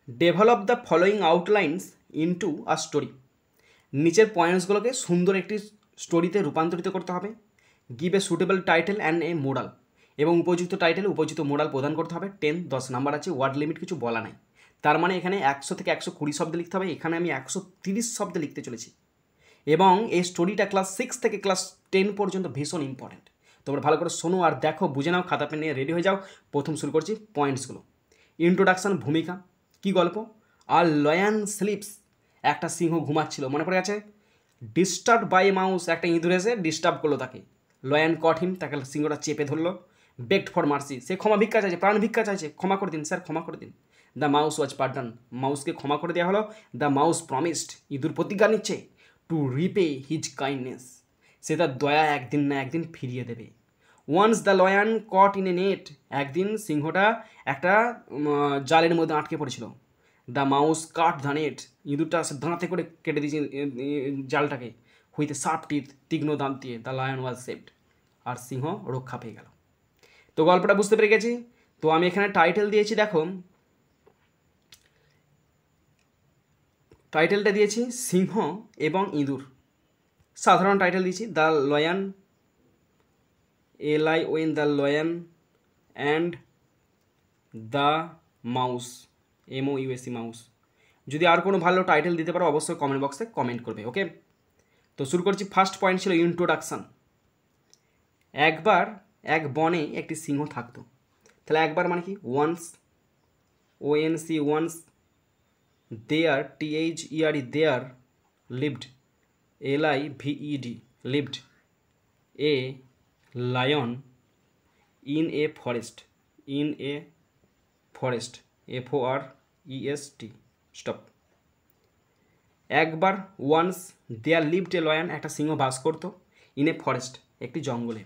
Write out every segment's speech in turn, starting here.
Develop the following outlines into a story. নিচের পয়েন্টসগুলোকে সুন্দর একটি স্টোরিতে রূপান্তরিত করতে হবে। Give a suitable title and a moral, এবং উপযুক্ত টাইটেল উপযুক্ত মোরাল প্রদান করতে হবে। 10 নাম্বার আছে, ওয়ার্ড লিমিট কিছু বলা নাই, তার মানে এখানে 100 থেকে 120 শব্দ লিখতে হবে। এখানে আমি 130 শব্দে লিখতে চলেছি, এবং এই স্টোরিটা ক্লাস 6 থেকে ক্লাস 10 পর্যন্ত ভীষণ ইম্পর্টেন্ট। তোমরা ভালো করে শোনো আর দেখো, বুঝে নাও, খাতা পেন নিয়ে রেডি হয়ে যাও। প্রথম শুরু করছি পয়েন্টসগুলো। ইন্ট্রোডাকশন, ভূমিকা। কি গল্প? আর লয়ান স্লিপস, একটা সিংহ ঘুমাচ্ছিল, মনে পড়ে গেছে। ডিস্টার্ব বাই এ মাউস, একটা ইঁদুর এসে ডিস্টার্ব করলো তাকে। লয়ান কট হিম, তাকে সিংহটা চেপে ধরলো। বেগড ফর মার্সি, সে ক্ষমা ভিক্ষা চাইছে, প্রাণ ভিক্ষা চাইছে, ক্ষমা করে দিন স্যার, ক্ষমা করে দিন। দ্য মাউস ওয়াজ পার্ডন, মাউসকে ক্ষমা করে দেওয়া হলো। দ্য মাউস প্রমিসড, ইঁদুর প্রতিজ্ঞা নিচ্ছে টু রিপে হিজ কাইন্ডনেস, সে তার দয়া একদিন না একদিন ফিরিয়ে দেবে। Once the lion caught in a net, একদিন সিংহটা একটা জালের মধ্যে আটকে পড়েছিল। The mouse cut the net, ইঁদুরটা সে দাঁতে করে কেটে দিয়েছে জালটাকে। হুইথ শার্প টিথ, তীক্ষ্ণ দাঁত দিয়ে। দ্য লায়ন ওয়াজ সেভড, আর সিংহ রক্ষা পেয়ে গেল। তো গল্পটা বুঝতে পেরে গেছি। তো আমি এখানে টাইটেল দিয়েছি, দেখো টাইটেলটা দিয়েছি সিংহ এবং ইঁদুর। সাধারণ টাইটেল দিয়েছি the lion, LION, the lion and the mouse, MOUS, mouse. যদি আর কোনো ভালো টাইটেল দিতে পারো অবশ্যই কমেন্ট বক্সে কমেন্ট করবে, ওকে। তো শুরু করছি। ফার্স্ট পয়েন্ট ছিল ইন্ট্রোডাকশান। একবার এক বনে একটি সিংহ থাকতো। তাহলে একবার মানে কি? Once, ONC, once. There, THERE, there. Lived, LIVED, lived a lion in a forest, in a forest, FOREST, stop. একবার, once, there lived a lion, একটা সিংহ বাস করতো। ইন এ ফরেস্ট, একটি জঙ্গলে।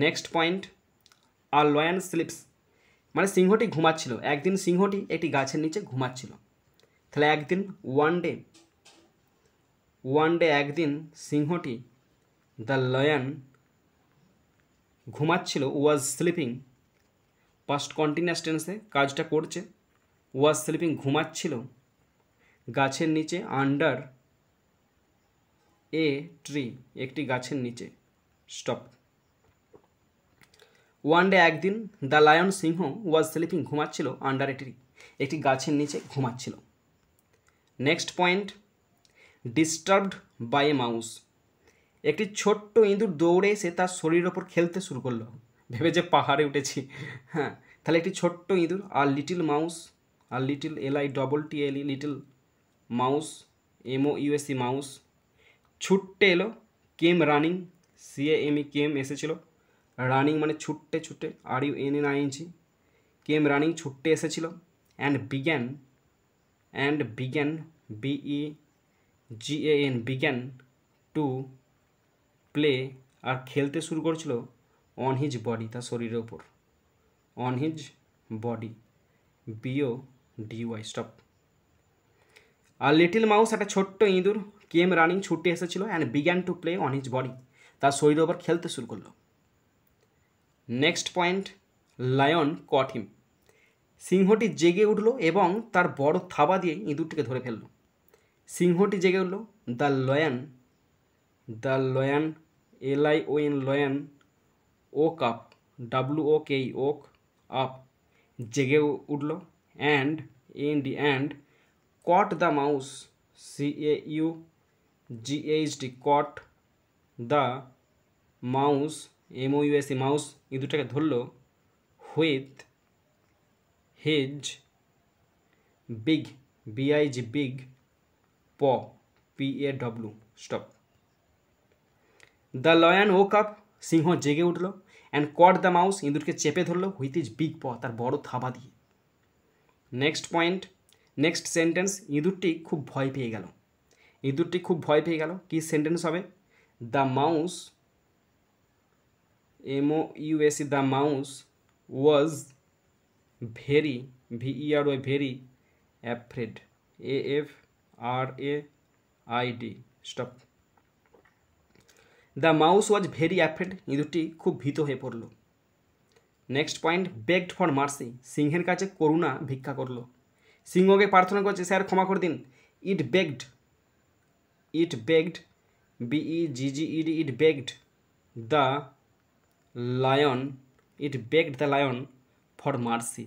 নেক্সট পয়েন্ট, আর লয়ান স্লিপস, মানে সিংহটি ঘুমাচ্ছিল। একদিন সিংহটি একটি গাছের নিচে ঘুমাচ্ছিল। তাহলে একদিন, ওয়ান ডে, একদিন সিংহটি, দ্য লয়ান ঘুমাচ্ছিল, ওয়াজ স্লিপিং, পাস্ট কন্টিনিউয়াস টেন্সে কাজটা করছে। ওয়াজ স্লিপিং, ঘুমাচ্ছিল, গাছের নিচে। আন্ডার এ ট্রি, একটি গাছের নিচে। স্টপ। ওয়ান ডে, একদিন, দ্য লায়ন, সিংহ, ওয়াজ স্লিপিং, ঘুমাচ্ছিল, আন্ডার এ ট্রি, একটি গাছের নিচে ঘুমাচ্ছিল। Next point, disturbed by a mouse, একটি ছোট্ট ইঁদুর দৌড়ে এসে তার শরীরের ওপর খেলতে শুরু করলো, ভেবে যে পাহাড়ে উঠেছি। হ্যাঁ, তাহলে একটি ছোট্ট ইঁদুর। আর লিটিল মাউস, আর little, LITTLE, little mouse, MOUS, mouse, ছুটতে এলো। কেম রানিং, CAME, কেম এসেছিল। রানিং মানে ছুটতে, ছুটে, RUNNING, কেম রানিং, ছুটতে এসেছিল। And began, BEGAN, began to play, আর খেলতে শুরু করছিল। অন হিজ বডি, তার শরীরের ওপর। On his body, BODY, stop. আর লিটিল মাউস, একটা ছোট্ট ইঁদুর, কেম রানিং, ছুটে এসেছিল। And began to play on his body, তার শরীরের ওপর খেলতে শুরু করলো। Next point, lion caught him, সিংহটি জেগে উঠল এবং তার বড় থাবা দিয়ে ইঁদুরটিকে ধরে ফেলল। সিংহটি জেগে উঠল। The lion, LION, lion, woke up, WOKE, woke up, জেগে উঠল। And caught the mouse, CAUGHT, caught the mouse, MOUS, mouse, ইঁদুরটাকে ধরল। With his big, BIG, big paw, PAW, stop. The lion woke up, সিংহ জেগে উঠল। And caught the mouse, ইঁদুরকে চেপে ধরলো। হুইথ ইজ বিগ প, তার বড় থাবা দিয়ে। নেক্সট পয়েন্ট, নেক্সট সেন্টেন্স, ইঁদুরটি খুব ভয় পেয়ে গেল। ইঁদুরটি খুব ভয় পেয়ে গেল। কী সেন্টেন্স হবে? The mouse, MOUS, the mouse was very, VERY, very afraid, AFRAID, stop. The mouse was very afraid, ইঁদুরটি খুব ভীত হয়ে পড়ল। Next point, begged for mercy, সিংহের কাছে করুণা ভিক্ষা করলো। সিংহকে প্রার্থনা করছে স্যার ক্ষমা করে দিন। It begged BEGGED it begged the lion for mercy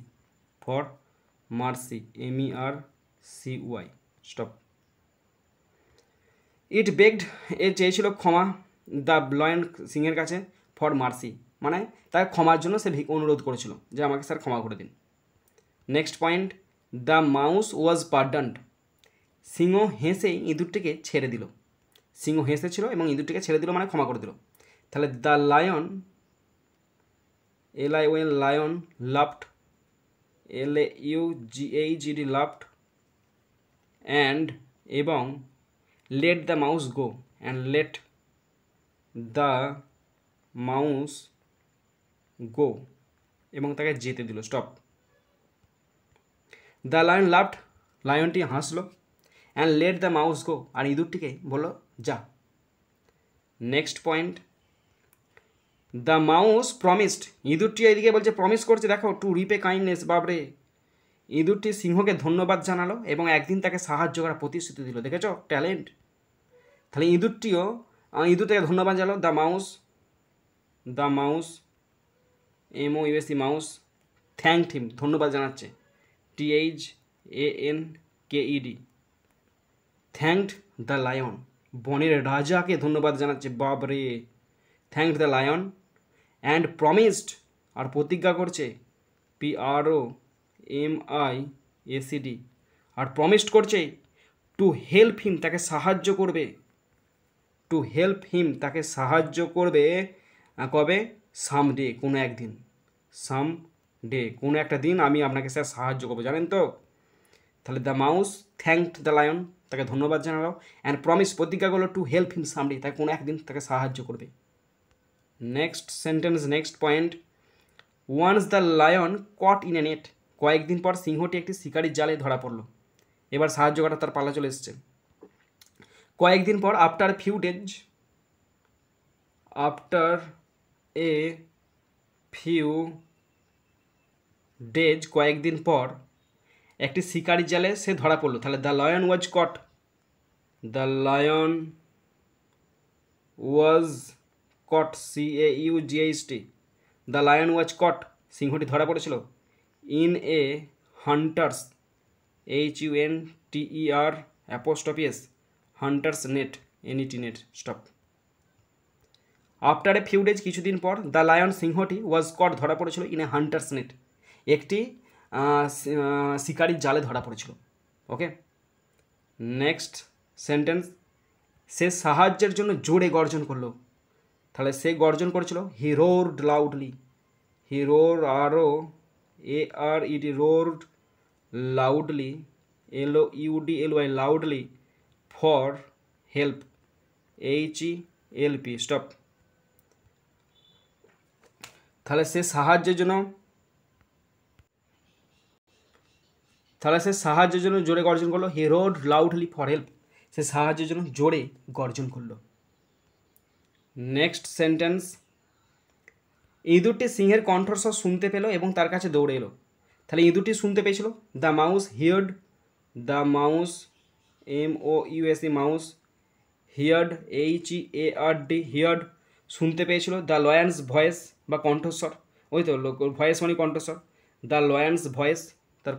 MERCY stop. It begged a চেয়েছিল ক্ষমা দ্য লায়ন সিংহের কাছে ফর মার্সি, মানে তাকে ক্ষমার জন্য সে অনুরোধ করেছিল যে আমাকে স্যার ক্ষমা করে দিন। Next point, the mouse was pardoned. সিংহ হেসে ইঁদুরটিকে ছেড়ে দিল। সিংহ হেসেছিল এবং ইঁদুরটিকে ছেড়ে দিল মানে ক্ষমা করে দিল। তাহলে the lion lion laughed LAUGHED laughed and এবং লেট দ্য মাউস গো এবং তাকে যেতে দিল। স্টপ। দ্য লায়ন লাভড, লায়নটি হাসলো, and let the mouse go, আর ইঁদুরটিকে বললো যা। Next point, the mouse promised, ইঁদুরটি এদিকে বলছে প্রমিস করছে দেখো টু রিপে কাইন্ডনেস, বাবরে ইঁদুরটি সিংহকে ধন্যবাদ জানালো এবং একদিন তাকে সাহায্য করার প্রতিশ্রুতি দিল। দেখেছো ট্যালেন্ট। তাহলে ইঁদুরটিও ইঁদুরটাকে ধন্যবাদ জানালো। The mouse MOUSE mouse thanked him, ধন্যবাদ জানাচ্ছে THANKED থ্যাঙ্কড দ্য লায়ন, বনের রাজাকে ধন্যবাদ জানাচ্ছে, বাবরে thanked the lion and promised, আর প্রতিজ্ঞা করছে PROMISED, আর প্রমিসড করছে টু হেল্প হিম, তাকে সাহায্য করবে, কবে, সামডে, কোনো একদিন, কোনো একটা দিন আমি আপনাকে স্যার সাহায্য করবো, জানেন তো। তাহলে the mouse thanked the lion, তাকে ধন্যবাদ জানালো, অ্যান্ড প্রমিস, প্রতিজ্ঞা করলো টু হেল্প হিম সামডে, তাকে কোনো একদিন তাকে সাহায্য করবে। Next sentence, next point, once the lion caught in a net, কয়েকদিন পর সিংহটি একটি শিকারির জালে ধরা পড়লো। এবার সাহায্য করার তার পালা চলে এসছে। কয়েকদিন পর, আফটার এ ফিউ ডেজ, কয়েকদিন পর একটি শিকারির জালে সে ধরা পড়লো। তাহলে the lion was caught CAUGHT, the lion was caught, সিংহটি ধরা পড়েছিল, in a hunter's HUNTER hunter's net NET stop. After a few days, কিছুদিন পর, দ্য লায়ন সিংহটি ওয়াজ কট, ধরা পড়েছিল, ইন এ হান্টার্স নেট, একটি শিকারির জালে ধরা পড়েছিল। ওকে, নেক্সট সেন্টেন্স, সে সাহায্যের জন্য জোরে গর্জন করলো। তাহলে সে গর্জন করেছিল, he roared loudly, roared loudly LOUDLY loudly for help HELP stop. তাহলে সে সাহায্যের জন্য জোরে গর্জন করলো, he roared loudly for help, সে সাহায্যের জন্য জোরে গর্জন করলো। নেক্সট সেন্টেন্স, ইঁদুরটি সিংহের কণ্ঠস্বর শুনতে পেল এবং তার কাছে দৌড়ে এলো। তাহলে ইঁদুরটি শুনতে পেয়েছিল, the mouse heard, MOUSE mouse heard heard, শুনতে পেয়েছিল, দ্য লয়ন্স ভয়েস বা কণ্ঠস্বর, ওই তো ভয়েস মানে কণ্ঠস্বর, দ্য লয়ন্স ভয়েস, তার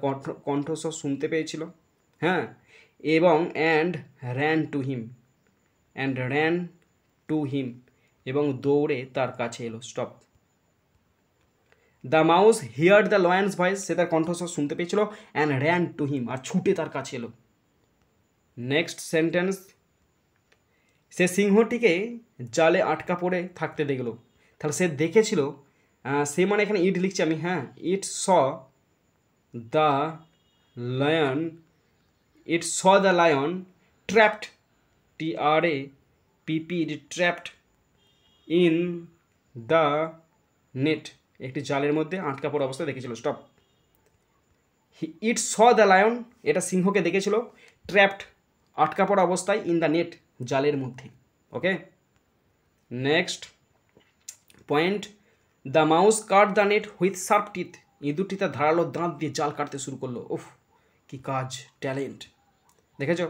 কণ্ঠস্বর শুনতে পেয়েছিল, হ্যাঁ, এবং অ্যান্ড র্যান টু হিম এবং দৌড়ে তার কাছে এলো। Stop. The mouse heard the lion's voice, সে তার কণ্ঠস্বর শুনতে পেয়েছিল, অ্যান্ড র্যান টু হিম, আর ছুটে তার কাছে এলো। নেক্সট সেন্টেন্স, সে সিংহটিকে জালে আটকা পড়ে থাকতে দেখলো। তাহলে সে দেখেছিল, সে মানে এখানে ইট লিখছি আমি, হ্যাঁ, it saw the lion trapped TRAPPED trapped in the net, একটি জালের মধ্যে আটকা পড়া অবস্থায় দেখেছিল। Stop. It saw the lion, এটা সিংহকে দেখেছিল, ট্র্যাপড, আটকা পড়া অবস্থায়, ইন দ্য নেট, জালের মধ্যে। Okay, next point, the mouse cut the net with sharp teeth, ইঁদুরটি তার ধারালো দাঁত দিয়ে জাল কাটতে শুরু করলো। উফ, কি কাজ, ট্যালেন্ট। দেখেছ?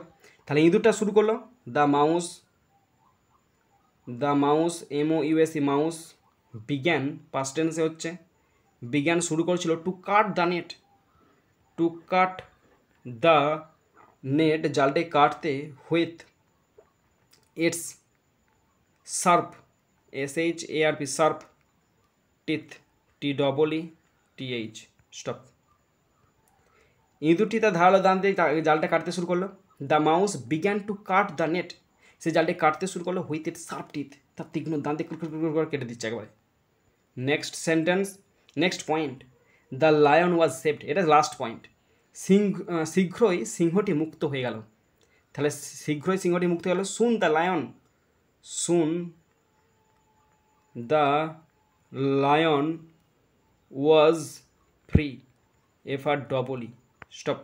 তাহলে ইঁদুরটা শুরু করলো the mouse, MOUSE, mouse began past টেন্সে হচ্ছে, বিজ্ঞান শুরু করেছিল to cut the net, to cut the net, জালটে কাটতে, with its sharp, SHARP, sharp, teeth, TEETH, stop. ইঁদুরটি তার ধারালো দাঁত দিয়ে জালটা কাটতে শুরু করলো। The mouse began to cut the net, সে জালটি কাটতে শুরু করলো উইথ ইট শার্প টিথ, তার তীক্ষ্ণ দাঁতে করে কেটে দিচ্ছে একবারে। Next sentence, next point, the lion was saved, এটা লাস্ট পয়েন্ট। শীঘ্রই সিংহটি মুক্ত হয়ে গেল। তাহলে শীঘ্রই সিংহটি মুক্ত হয়ে গেল। সুন the lion, soon the lion was free, FREE, stop.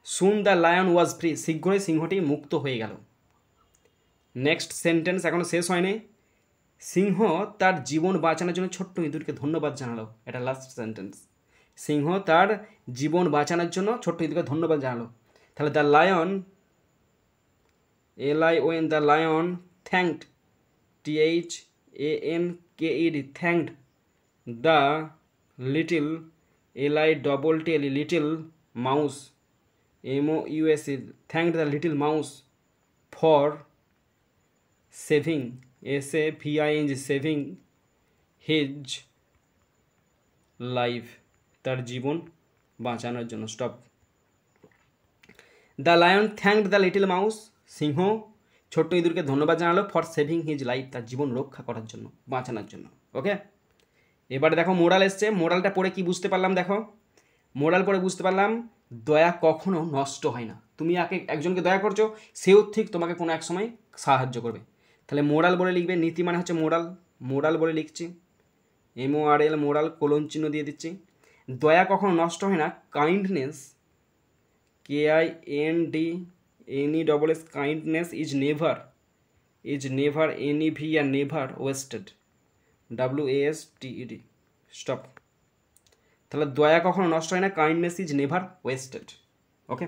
Soon the lion was free, শীঘ্রই সিংহটি মুক্ত হয়ে গেল। নেক্সট সেন্টেন্স এখনো শেষ হয়নি। সিংহ তার জীবন বাঁচানোর জন্য ছোট্ট ইঁদুরকে ধন্যবাদ জানালো, এটা লাস্ট সেন্টেন্স। সিংহ তার জীবন বাঁচানোর জন্য ছোট্ট ইঁদুরকে ধন্যবাদ জানালো। তাহলে the lion, LION, the lion thanked, THANKED, thanked the little, LITTLE, little mouse, MOUSE, thanked the little mouse for saving, SAVING, saving his life, তার জীবন বাঁচানোর জন্য, stop. The lion thanked the little mouse, সিংহ ছোট্ট ইঁদুরকে ধন্যবাদ জানালো for saving his life, তার জীবন রক্ষা করার জন্য, বাঁচানোর জন্য। ওকে, এবারে দেখো মোরাল এসছে। মোরালটা পড়ে কি বুঝতে পারলাম দেখো, মোরাল পড়ে বুঝতে পারলাম দয়া কখনো নষ্ট হয় না। তুমি একজনকে দয়া করছো, সেও ঠিক তোমাকে কোনো এক সময় সাহায্য করবে। তাহলে মোরাল বলে লিখবে, নীতি মানে হচ্ছে মোরাল, মোরাল বলে লিখছি, MORAL, মোরাল, কোলন চিহ্ন দিয়ে দিচ্ছি। দয়া কখনো নষ্ট হয় না, kindness, KINDNESS, kindness is never, NEV আর নেভার ওয়েস্টেড, WASTED, স্টপ। তাহলে দয়া কখনো নষ্ট হয় না, kindness is never wasted. Okay.